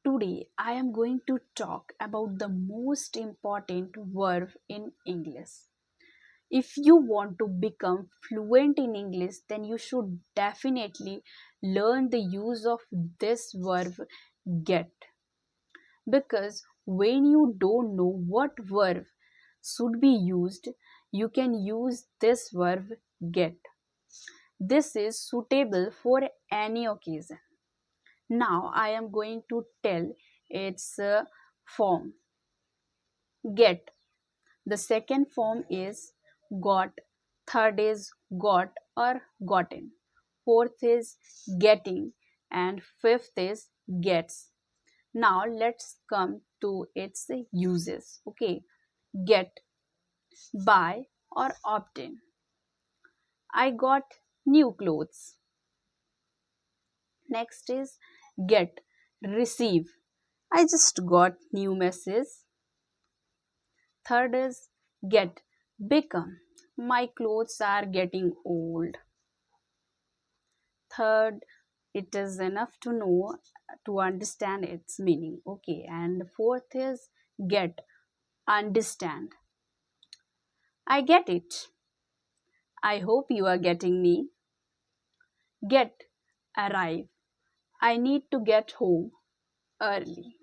Today I am going to talk about the most important verb in English. If you want to become fluent in English, then you should definitely learn the use of this verb get. Because when you don't know what verb should be used, you can use this verb get. This is suitable for any occasion. Now I am going to tell its form. Get. The second form is got. Third is got or gotten. Fourth is getting. And fifth is gets. Now let's come to its uses. Okay. Get. Buy or obtain. I got new clothes. Next is get. Receive. I just got new message. Third is get. Become. My clothes are getting old. Third, it is enough to know to understand its meaning. Okay. And fourth is get. Understand. I get it. I hope you are getting me. Get. Arrive. I need to get home early.